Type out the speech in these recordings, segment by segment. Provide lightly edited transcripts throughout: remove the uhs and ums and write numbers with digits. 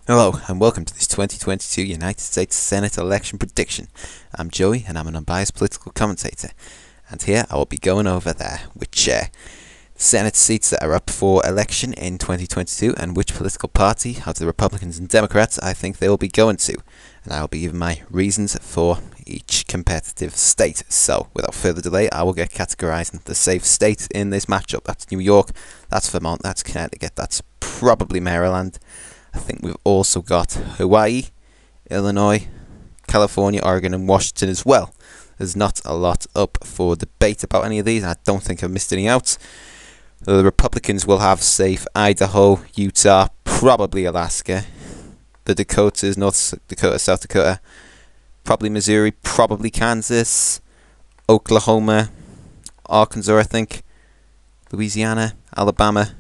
Hello and welcome to this 2022 United States Senate election prediction. I'm Joey and I'm an unbiased political commentator, and here I will be going over which Senate seats that are up for election in 2022 and which political party out of the Republicans and Democrats I think they will be going to, and I will be giving my reasons for each competitive state. So without further delay, I will get categorizing the safe states in this matchup. That's New York, that's Vermont, that's Connecticut, that's probably Maryland. I think we've also got Hawaii, Illinois, California, Oregon and Washington as well. There's not a lot up for debate about any of these. I don't think I've missed any out. The Republicans will have safe Idaho, Utah, probably Alaska, the Dakotas, North Dakota, South Dakota, probably Missouri, probably Kansas, Oklahoma, Arkansas I think, Louisiana, Alabama,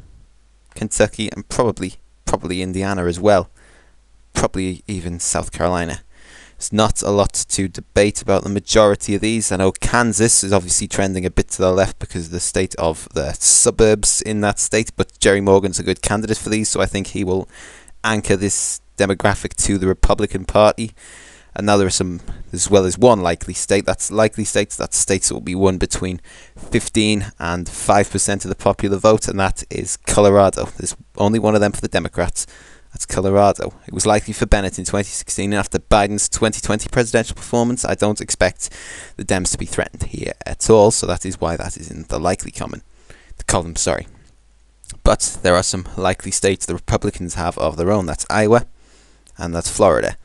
Kentucky and probably Indiana as well, probably even South Carolina. There's not a lot to debate about the majority of these. I know Kansas is obviously trending a bit to the left because of the state of the suburbs in that state, but Jerry Morgan's a good candidate for these, so I think he will anchor this demographic to the Republican Party. And now there's as well as one likely state. That's states that will be won between 15 and 5% of the popular vote, and that is Colorado. There's only one of them for the Democrats. That's Colorado. It was likely for Bennett in 2016, and after Biden's 2020 presidential performance, I don't expect the Dems to be threatened here at all, so that is why that is in the likely column. But there are some likely states the Republicans have of their own. That's Iowa, and that's Florida.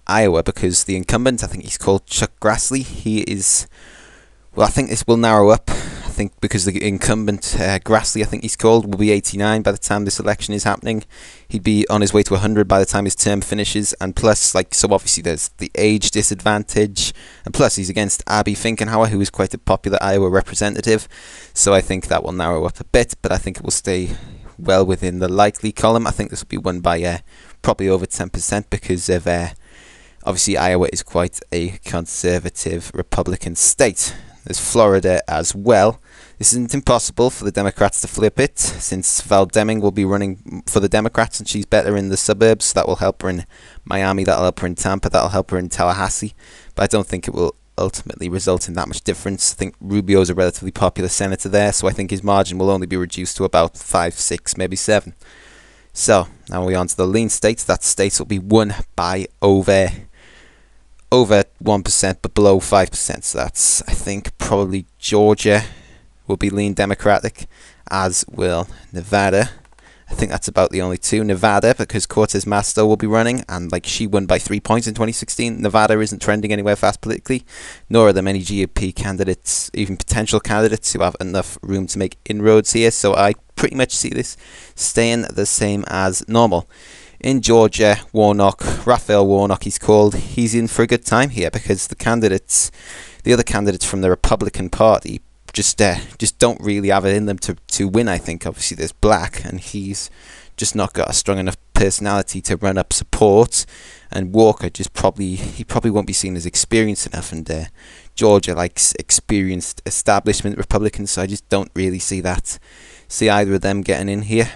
Iowa, because the incumbent, I think he's called Chuck Grassley, he is, well, I think this will narrow up. I think because the incumbent, Grassley, I think he's called, will be 89 by the time this election is happening. He'd be on his way to 100 by the time his term finishes, and plus, so obviously there's the age disadvantage, and plus he's against Abby Finkenauer, who is quite a popular Iowa representative, so I think that will narrow up a bit, but I think it will stay well within the likely column. I think this will be won by probably over 10% because of obviously Iowa is quite a conservative Republican state. There's Florida as well. This isn't impossible for the Democrats to flip it, since Val Deming will be running for the Democrats and she's better in the suburbs. That will help her in Miami, that'll help her in Tampa, that'll help her in Tallahassee. But I don't think it will ultimately result in that much difference. I think Rubio's a relatively popular senator there, so I think his margin will only be reduced to about 5, 6, maybe 7. So, now we're on to the lean states. That states will be won by over 1% but below 5%, so that's, I think, probably Georgia will be lean Democratic, as will Nevada. I think that's about the only two. Nevada, because Cortez Masto will be running, and she won by 3 points in 2016. Nevada isn't trending anywhere fast politically, nor are there many GOP candidates, even potential candidates, who have enough room to make inroads here, so I pretty much see this staying the same as normal. In Georgia, Raphael Warnock he's called, he's in for a good time here because the other candidates from the Republican Party just don't really have it in them to win, I think. Obviously there's Black, and he's just not got a strong enough personality to run up support, and Walker probably won't be seen as experienced enough, and Georgia likes experienced establishment Republicans, so I just don't really see either of them getting in here.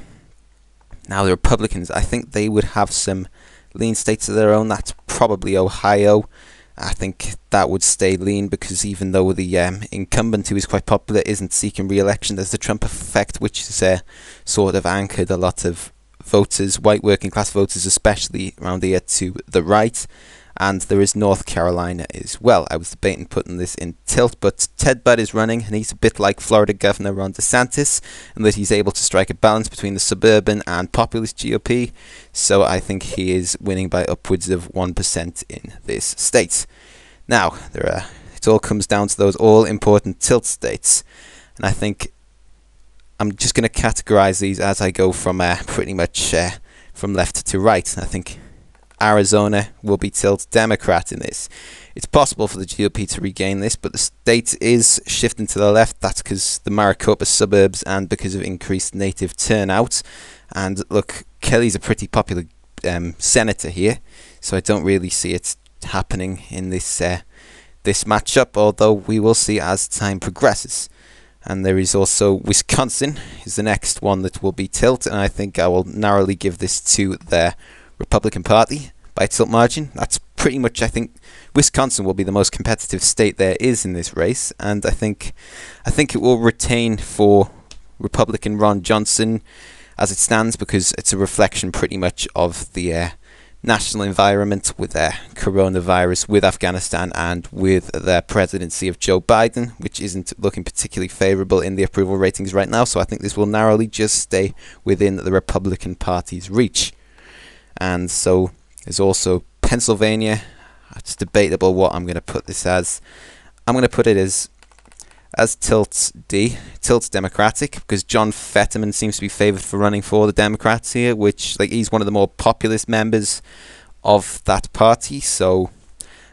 Now the Republicans, I think they would have some lean states of their own. That's probably Ohio. I think that would stay lean because even though the incumbent, who is quite popular, isn't seeking re-election, there's the Trump effect, which has sort of anchored a lot of voters, white working class voters especially, around here to the right. And there is North Carolina as well. I was debating putting this in tilt, but Ted Budd is running, and he's a bit like Florida Governor Ron DeSantis, in that he's able to strike a balance between the suburban and populist GOP. So I think he is winning by upwards of 1% in this state. Now, it all comes down to those all-important tilt states, and I think I'm just going to categorize these as I go from pretty much from left to right. I think Arizona will be tilt Democrat in this. It's possible for the GOP to regain this, but the state is shifting to the left. That's because the Maricopa suburbs and because of increased native turnout. And look, Kelly's a pretty popular senator here, so I don't really see it happening in this matchup, although we will see as time progresses. And there is also Wisconsin is the next one that will be tilt, and I think I will narrowly give this to the Republican Party by a tilt margin. That's pretty much, I think, Wisconsin will be the most competitive state there is in this race, and I think it will retain for Republican Ron Johnson as it stands, because it's a reflection pretty much of the national environment with coronavirus, with Afghanistan, and with the presidency of Joe Biden, which isn't looking particularly favourable in the approval ratings right now. So I think this will narrowly just stay within the Republican Party's reach. And so there's also Pennsylvania. It's debatable what I'm going to put this as. I'm going to put it as tilts Democratic, because John Fetterman seems to be favoured for running for the Democrats here, which, like, he's one of the more populist members of that party. So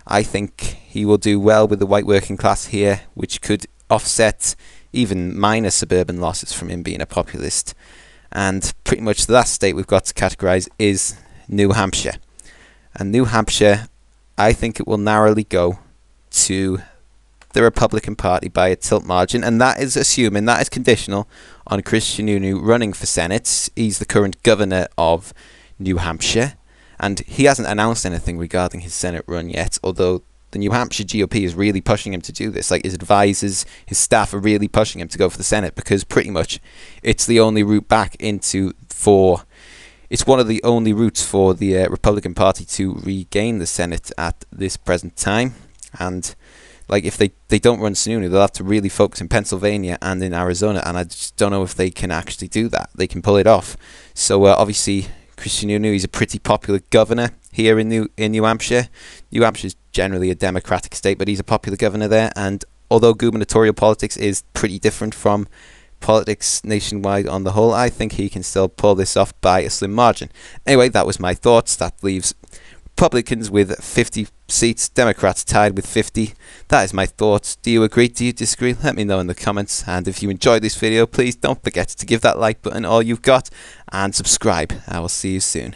I think he will do well with the white working class here, which could offset even minor suburban losses from him being a populist. And pretty much the last state we've got to categorise is New Hampshire. And New Hampshire, I think it will narrowly go to the Republican Party by a tilt margin, and that is conditional on Chris Sununu running for Senate. He's the current governor of New Hampshire, and he hasn't announced anything regarding his Senate run yet, although the New Hampshire GOP is really pushing him to do this. Like, his advisors, his staff are really pushing him to go for the Senate, because pretty much it's the only route back it's one of the only routes for the Republican Party to regain the Senate at this present time. And like, if they don't run Sununu, they'll have to really focus in Pennsylvania and in Arizona, and I just don't know if they can actually do that. They can pull it off. So obviously, Chris Sununu, he's a pretty popular governor here in New Hampshire. New Hampshire is generally a Democratic state, but he's a popular governor there. And although gubernatorial politics is pretty different from politics nationwide on the whole, I think he can still pull this off by a slim margin. Anyway, that was my thoughts. That leaves Republicans with 50 seats, Democrats tied with 50. That is my thoughts. Do you agree? Do you disagree? Let me know in the comments. And if you enjoyed this video, please don't forget to give that like button all you've got and subscribe. I will see you soon.